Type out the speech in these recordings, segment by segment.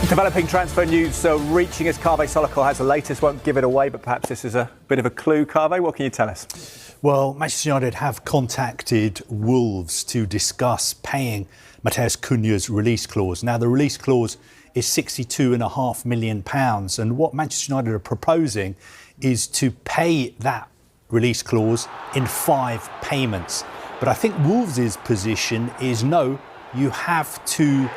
Developing transfer news reaching us. Kaveh Solokol has the latest. Won't give it away, but perhaps this is a bit of a clue. Kaveh, what can you tell us? Well, Manchester United have contacted Wolves to discuss paying Matheus Cunha's release clause. Now, the release clause is £62.5 million. And what Manchester United are proposing is to pay that release clause in 5 payments. But I think Wolves' position is no, you have to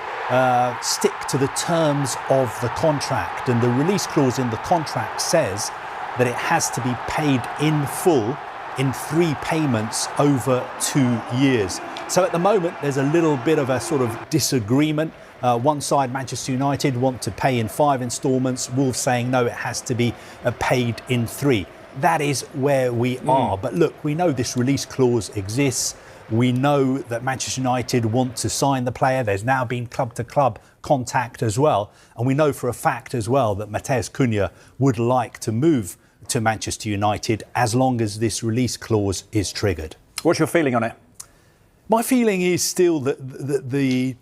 stick to the terms of the contract, and the release clause in the contract says that it has to be paid in full in 3 payments over 2 years. So at the moment there's a little bit of a sort of disagreement. One side, Manchester United, want to pay in 5 instalments. Wolves saying no, it has to be paid in 3. That is where we are. But look, we know this release clause exists. We know that Manchester United want to sign the player. There's now been club-to-club contact as well. And we know for a fact as well that Matheus Cunha would like to move to Manchester United as long as this release clause is triggered. What's your feeling on it? My feeling is still that the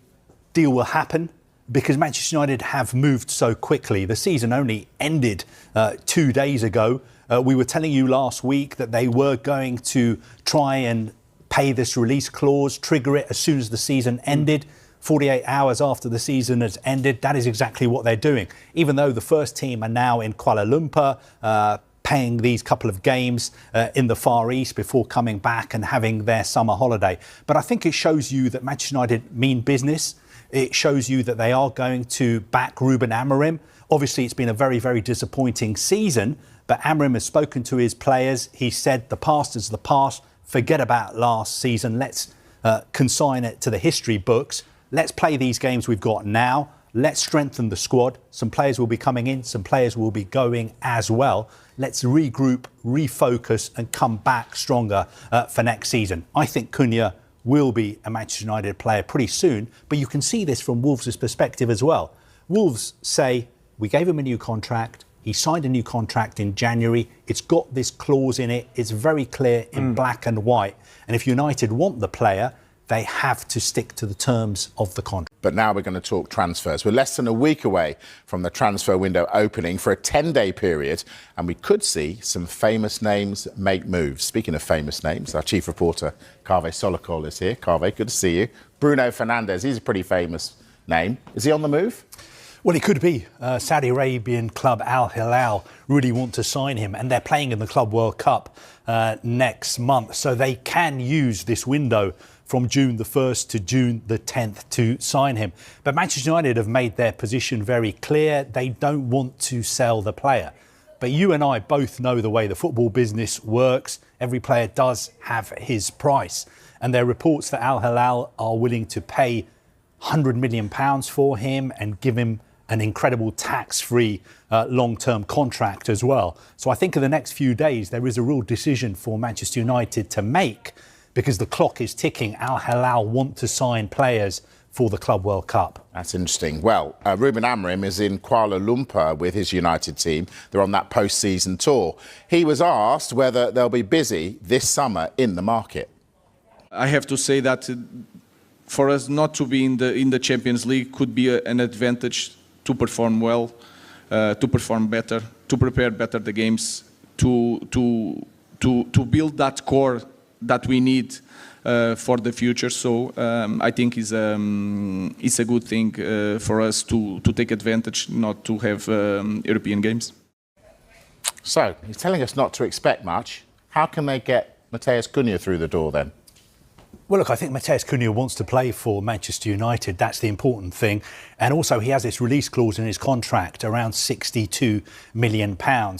deal will happen because Manchester United have moved so quickly. The season only ended 2 days ago. We were telling you last week that they were going to try and pay this release clause, trigger it as soon as the season ended. 48 hours after the season has ended, that is exactly what they're doing. Even though the first team are now in Kuala Lumpur, paying these couple of games in the Far East before coming back and having their summer holiday. But I think it shows you that Manchester United mean business. It shows you that they are going to back Ruben Amorim. Obviously, it's been a very, very disappointing season, but Amorim has spoken to his players. He said the past is the past. Forget about last season. Let's consign it to the history books. Let's play these games we've got now. Let's strengthen the squad. Some players will be coming in. Some players will be going as well. Let's regroup, refocus and come back stronger for next season. I think Cunha will be a Manchester United player pretty soon. But you can see this from Wolves' perspective as well. Wolves say, we gave him a new contract. He signed a new contract in January. It's got this clause in it. It's very clear in black and white. And if United want the player, they have to stick to the terms of the contract. But now we're going to talk transfers. We're less than a week away from the transfer window opening for a 10-day period, and we could see some famous names make moves. Speaking of famous names, our chief reporter, Kaveh Solokol, is here. Kaveh, good to see you. Bruno Fernandes, he's a pretty famous name. Is he on the move? Well, it could be. Saudi Arabian club Al Hilal really want to sign him, and they're playing in the Club World Cup next month. So they can use this window from June the 1st to June the 10th to sign him. But Manchester United have made their position very clear. They don't want to sell the player. But you and I both know the way the football business works. Every player does have his price. And there are reports that Al Hilal are willing to pay £100 million for him and give him an incredible tax-free long-term contract as well. So I think in the next few days, there is a real decision for Manchester United to make because the clock is ticking. Al Hilal want to sign players for the Club World Cup. That's interesting. Well, Ruben Amorim is in Kuala Lumpur with his United team. They're on that post-season tour. He was asked whether they'll be busy this summer in the market. I have to say that for us not to be in the Champions League could be an advantage to perform well, to perform better, to prepare better the games, to build that core that we need for the future. So I think it's a good thing for us to take advantage, not to have European games. So he's telling us not to expect much. How can they get Matheus Cunha through the door then? Well, look, I think Matheus Cunha wants to play for Manchester United. That's the important thing. And also he has this release clause in his contract, around £62 million.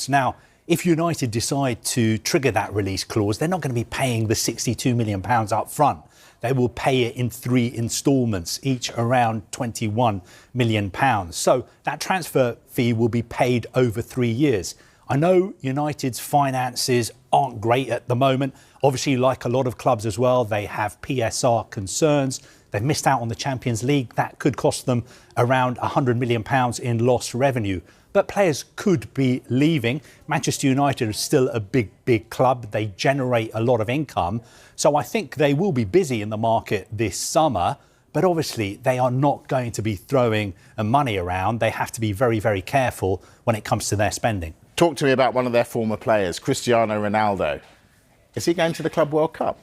Now, if United decide to trigger that release clause, they're not going to be paying the £62 million up front. They will pay it in 3 instalments, each around £21 million. So that transfer fee will be paid over 3 years. I know United's finances aren't great at the moment. Obviously, like a lot of clubs as well, they have PSR concerns. They've missed out on the Champions League. That could cost them around £100 million in lost revenue. But players could be leaving. Manchester United is still a big club. They generate a lot of income. So I think they will be busy in the market this summer. But obviously, they are not going to be throwing money around. They have to be very, very careful when it comes to their spending. Talk to me about one of their former players, Cristiano Ronaldo. Is he going to the Club World Cup?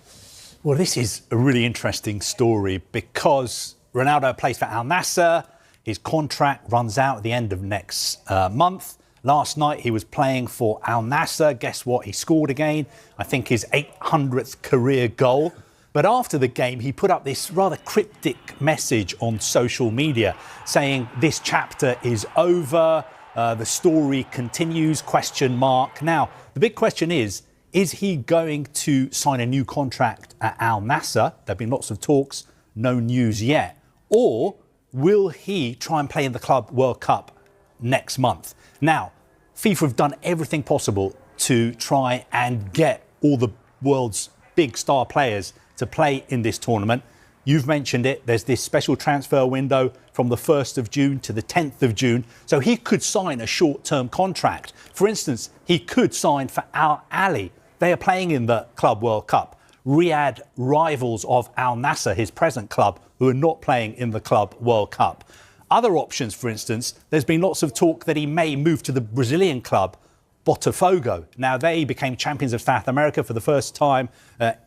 Well, this is a really interesting story because Ronaldo plays for Al Nassr. His contract runs out at the end of next month. Last night, he was playing for Al Nassr. Guess what? He scored again. I think his 800th career goal. But after the game, he put up this rather cryptic message on social media saying this chapter is over. The story continues, ? Now, the big question is he going to sign a new contract at Al Nassr? There have been lots of talks, no news yet. Or will he try and play in the Club World Cup next month? Now, FIFA have done everything possible to try and get all the world's big star players to play in this tournament. You've mentioned it. There's this special transfer window from the 1st of June to the 10th of June. So he could sign a short-term contract. For instance, he could sign for Al Ahly. They are playing in the Club World Cup. Riyadh rivals of Al Nassr, his present club, who are not playing in the Club World Cup. Other options, for instance, there's been lots of talk that he may move to the Brazilian club, Botafogo. Now, they became champions of South America for the first time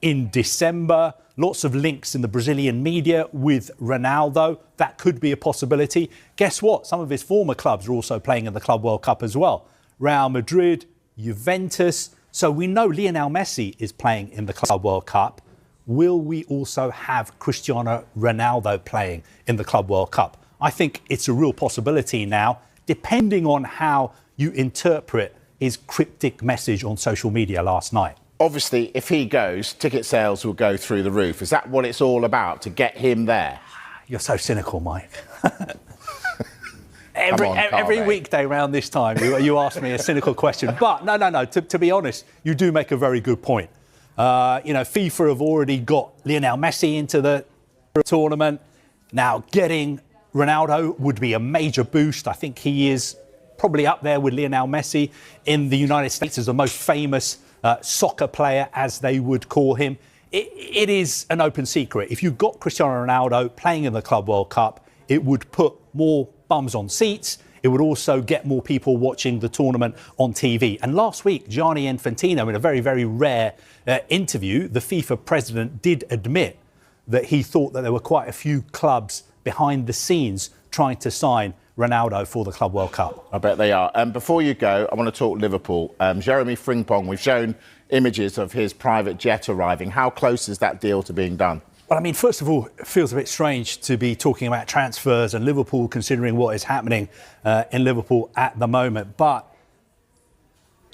in December. Lots of links in the Brazilian media with Ronaldo. That could be a possibility. Guess what? Some of his former clubs are also playing in the Club World Cup as well. Real Madrid, Juventus. So we know Lionel Messi is playing in the Club World Cup. Will we also have Cristiano Ronaldo playing in the Club World Cup? I think it's a real possibility now, depending on how you interpret his cryptic message on social media last night. Obviously, if he goes, ticket sales will go through the roof. Is that what it's all about, to get him there? You're so cynical, Mike. Every weekday around this time, you ask me a cynical question. But no. To be honest, you do make a very good point. FIFA have already got Lionel Messi into the tournament. Now, getting Ronaldo would be a major boost. I think he is probably up there with Lionel Messi in the United States as the most famous soccer player, as they would call him. It is an open secret. If you've got Cristiano Ronaldo playing in the Club World Cup, it would put more bums on seats. It would also get more people watching the tournament on TV. And last week, Gianni Infantino, in a very, very rare interview, the FIFA president did admit that he thought that there were quite a few clubs behind the scenes trying to sign Ronaldo for the Club World Cup. I bet they are. Before you go, I want to talk Liverpool. Jeremy Frimpong, we've shown images of his private jet arriving. How close is that deal to being done? Well, I mean, first of all, it feels a bit strange to be talking about transfers and Liverpool, considering what is happening in Liverpool at the moment. But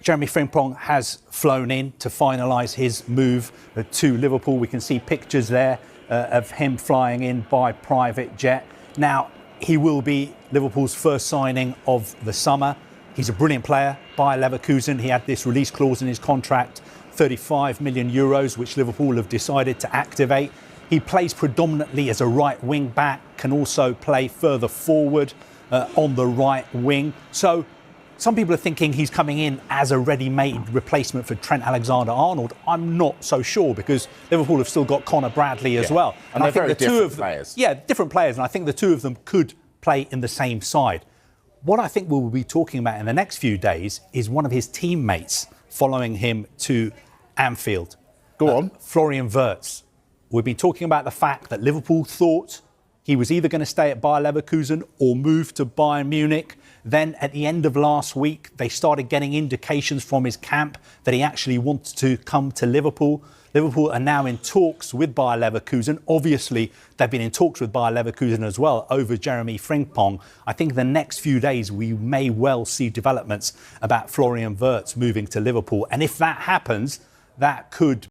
Jeremy Frimpong has flown in to finalise his move to Liverpool. We can see pictures there of him flying in by private jet. Now, he will be Liverpool's first signing of the summer. He's a brilliant player. Bayer Leverkusen, he had this release clause in his contract, 35 million euros, which Liverpool have decided to activate. He plays predominantly as a right wing back, can also play further forward on the right wing. So some people are thinking he's coming in as a ready-made replacement for Trent Alexander-Arnold. I'm not so sure, because Liverpool have still got Conor Bradley as well. And I think the two of them, players. Yeah, different players. And I think the two of them could play in the same side. What I think we'll be talking about in the next few days is one of his teammates following him to Anfield. Go on. Florian Wirtz. We've been talking about the fact that Liverpool thought he was either going to stay at Bayer Leverkusen or move to Bayern Munich. Then at the end of last week, they started getting indications from his camp that he actually wants to come to Liverpool. Liverpool are now in talks with Bayer Leverkusen. Obviously, they've been in talks with Bayer Leverkusen as well over Jeremy Frimpong. I think the next few days we may well see developments about Florian Wirtz moving to Liverpool. And if that happens, that could